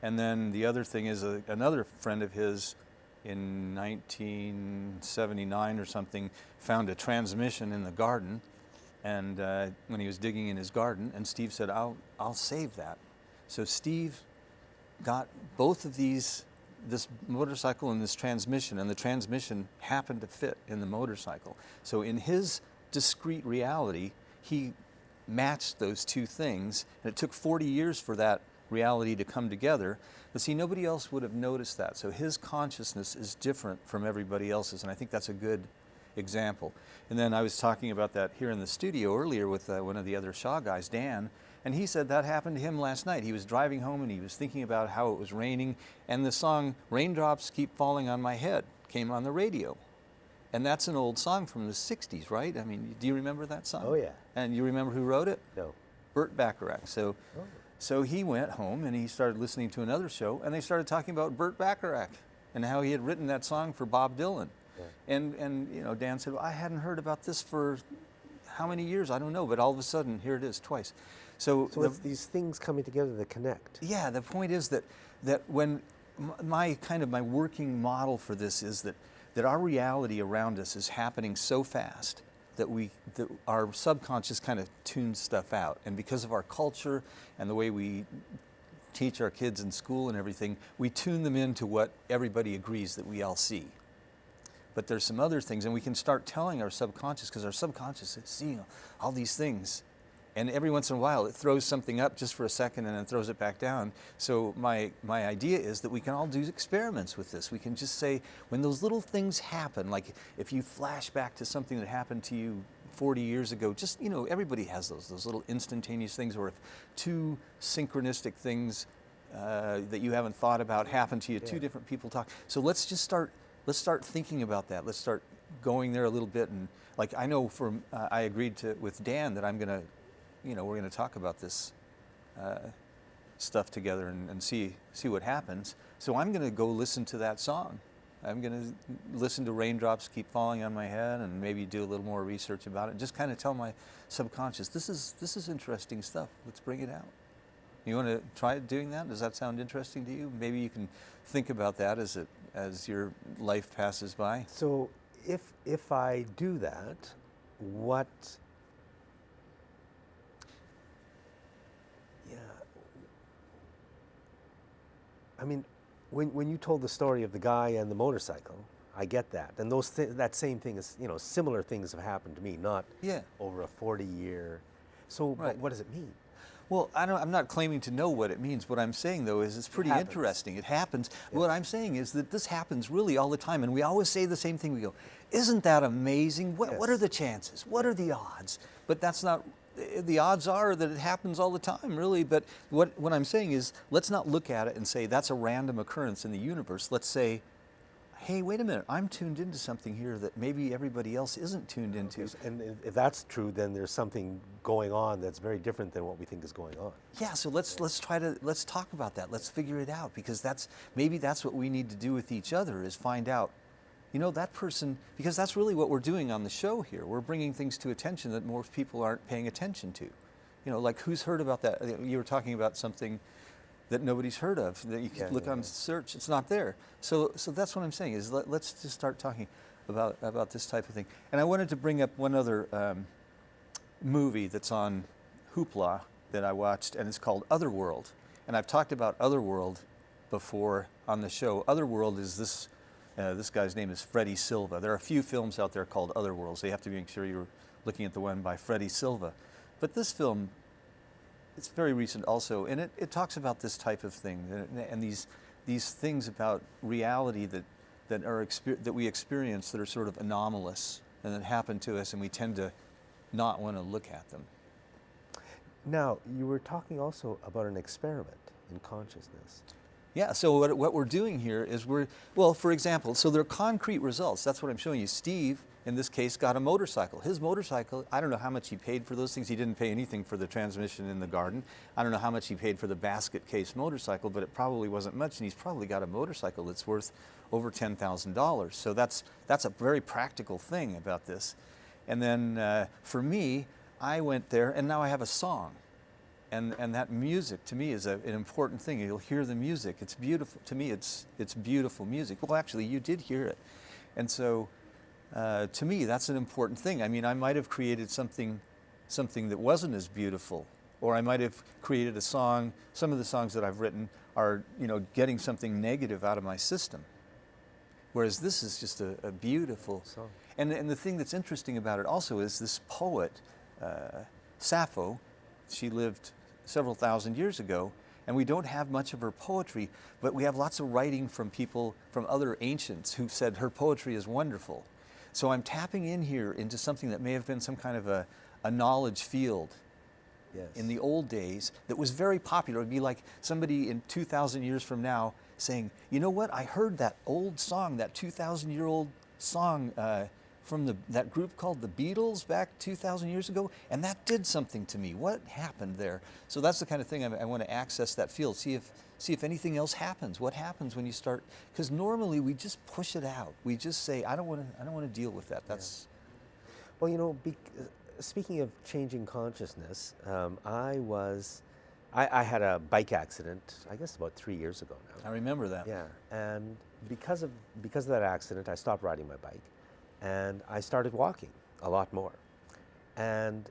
E: And then the other thing is another friend of his in 1979 or something found a transmission in the garden, and when he was digging in his garden, and Steve said, I'll save that. So Steve got both of this motorcycle and this transmission, and the transmission happened to fit in the motorcycle. So in his discrete reality, he matched those two things, and it took 40 years for that reality to come together. But see, nobody else would have noticed that. So his consciousness is different from everybody else's, and I think that's a good example. And then I was talking about that here in the studio earlier with one of the other Shaw guys, Dan, and he said that happened to him last night. He was driving home and he was thinking about how it was raining, and the song "Raindrops Keep Falling on My Head" came on the radio. And that's an old song from the 60s, right? I mean, do you remember that song?
A: Oh, yeah.
E: And you remember who wrote it?
A: No.
E: Burt Bacharach. So he went home and he started listening to another show, and they started talking about Burt Bacharach and how he had written that song for Bob Dylan. Yeah. And you know, Dan said, well, I hadn't heard about this for how many years? I don't know, but all of a sudden, here it is twice. So
A: it's these things coming together that connect.
E: Yeah, the point is that when my working model for this is that our reality around us is happening so fast that our subconscious kind of tunes stuff out. And because of our culture and the way we teach our kids in school and everything, we tune them into what everybody agrees that we all see. But there's some other things, and we can start telling our subconscious, because our subconscious is seeing all these things. And every once in a while, it throws something up just for a second and then throws it back down. So my idea is that we can all do experiments with this. We can just say, when those little things happen, like if you flash back to something that happened to you 40 years ago, just, you know, everybody has those little instantaneous things, or if two synchronistic things that you haven't thought about happen to you, two different people talk. So let's start thinking about that. Let's start going there a little bit. And like, I know I agreed with Dan that we're going to talk about this stuff together and see what happens. So I'm going to go listen to that song. I'm going to listen to "Raindrops Keep Falling on My Head" and maybe do a little more research about it. Just kind of tell my subconscious, this is interesting stuff. Let's bring it out. You want to try doing that? Does that sound interesting to you? Maybe you can think about that as your life passes by.
A: So if I do that, what? Yeah. I mean, when you told the story of the guy and the motorcycle, I get that. And that same thing is, you know, similar things have happened to me, not over a 40-year. So
E: Right.
A: what does it mean?
E: Well, I'm not claiming to know what it means. What I'm saying, though, is it's pretty interesting. It happens.
A: Yes.
E: What I'm saying is that this happens really all the time, and we always say the same thing. We go, isn't that amazing? What are the chances? What are the odds? But that's not, the odds are that it happens all the time, really. But what I'm saying is, let's not look at it and say that's a random occurrence in the universe. Let's say, hey, wait a minute, I'm tuned into something here that maybe everybody else isn't tuned into.
A: And if that's true, then there's something going on that's very different than what we think is going on.
E: Yeah, so let's talk about that. Let's figure it out, because maybe that's what we need to do with each other, is find out, you know, that person, because that's really what we're doing on the show here. We're bringing things to attention that most people aren't paying attention to. You know, like, who's heard about that? You were talking about something that nobody's heard of, that you can look on search. It's not there. So that's what I'm saying, is let's just start talking about this type of thing. And I wanted to bring up one other movie that's on Hoopla that I watched, and it's called Otherworld. And I've talked about Otherworld before on the show. Otherworld is this guy's name is Freddie Silva. There are a few films out there called Otherworlds, so you have to make sure you're looking at the one by Freddie Silva. But this film, it's very recent also, and it talks about this type of thing, and these things about reality that we experience that are sort of anomalous and that happen to us, and we tend to not want to look at them.
A: Now, you were talking also about an experiment in consciousness.
E: Yeah, so what we're doing here is for example, so there are concrete results. That's what I'm showing you. Steve, in this case, got a motorcycle. His motorcycle, I don't know how much he paid for those things. He didn't pay anything for the transmission in the garden. I don't know how much he paid for the basket case motorcycle, but it probably wasn't much, and he's probably got a motorcycle that's worth over $10,000. So that's a very practical thing about this. And then for me, I went there, and now I have a song. And that music, to me, is an important thing. You'll hear the music. It's beautiful. To me, it's beautiful music. Well, actually, you did hear it. And so, to me, that's an important thing. I mean, I might have created something that wasn't as beautiful, or I might have created a song. Some of the songs that I've written are, you know, getting something negative out of my system. Whereas this is just a beautiful
A: song.
E: And the thing that's interesting about it also is this poet, Sappho. She lived several thousand years ago, and we don't have much of her poetry, but we have lots of writing from people, from other ancients who've said her poetry is wonderful. So I'm tapping in here into something that may have been some kind of a knowledge field
A: Yes.
E: in the old days that was very popular. It'd be like somebody in 2,000 years from now saying, you know what, I heard that old song, that 2,000-year-old song from that group called the Beatles back 2,000 years ago, and that did something to me. What happened there? So that's the kind of thing I want to access that field, see if anything else happens. What happens when you start? Because normally we just push it out. We just say, I don't want to deal with that. That's
A: Well, you know, speaking of changing consciousness, I had a bike accident, I guess about 3 years ago now.
E: I remember that.
A: Yeah, and because of that accident, I stopped riding my bike, and I started walking a lot more. And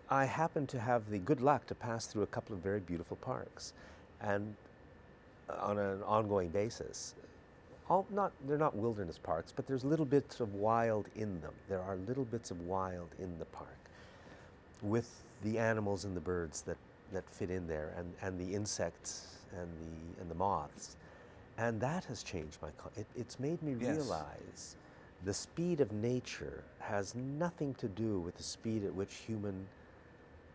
A: I happened to have the good luck to pass through a couple of very beautiful parks, and on an ongoing basis. They're not wilderness parks, but there's little bits of wild in them. There are little bits of wild in the park, with the animals and the birds that fit in there, and the insects and the moths. And that has changed it's made me
E: Yes.
A: realize the speed of nature has nothing to do with the speed at which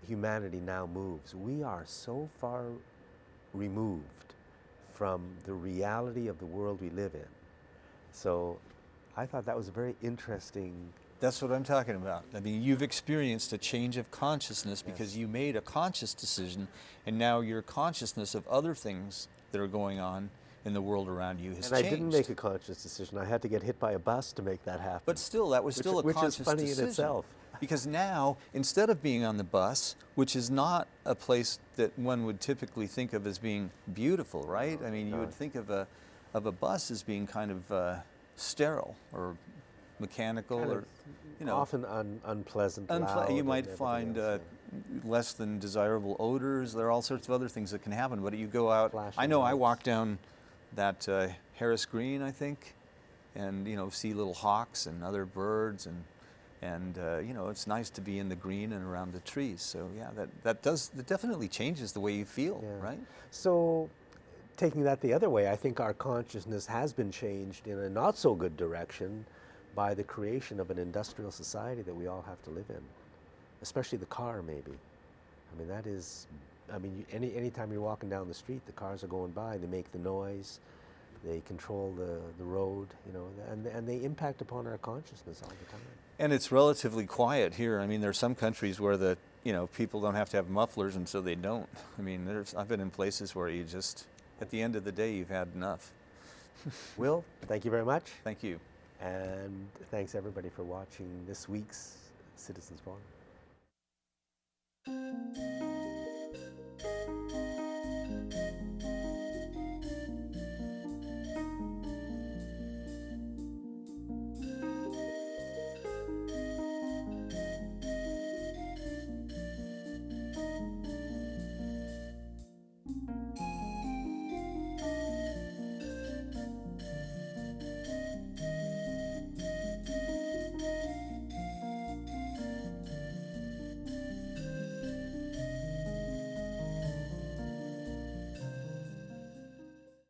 A: humanity now moves. We are so far removed from the reality of the world we live in. So I thought that was a very interesting.
E: That's what I'm talking about. I mean, you've experienced a change of consciousness because you made a conscious decision, and now your consciousness of other things that are going on in the world around you has
A: And
E: changed.
A: I didn't make a conscious decision. I had to get hit by a bus to make that happen.
E: But still, that was still a conscious
A: which is funny
E: decision.
A: in itself.
E: Because now, instead of being on the bus, which is not a place that one would typically think of as being beautiful, right? I mean, you would think of a bus as being kind of sterile or mechanical,
A: Kind
E: or
A: of
E: you know,
A: often unpleasant. Loud
E: you
A: and
E: might
A: everything
E: find
A: else,
E: less than desirable odors. There are all sorts of other things that can happen. But you go out.
A: Flashing
E: I know I
A: lights.
E: walk down that Harris Green, I think, and see little hawks and other birds, and it's nice to be in the green and around the trees. So yeah, that definitely changes the way you feel,
A: Yeah.
E: right?
A: So, taking that the other way, I think our consciousness has been changed in a not so good direction by the creation of an industrial society that we all have to live in, especially the car, maybe. I mean, that is, anytime you're walking down the street, the cars are going by, they make the noise, they control the road, and they impact upon our consciousness all the time.
E: And it's relatively quiet here. I mean, there's some countries where people don't have to have mufflers, and so they don't. I mean, I've been in places where you just, at the end of the day, you've had enough.
A: Will, thank you very much.
E: Thank you.
A: And thanks everybody for watching this week's Citizens Forum.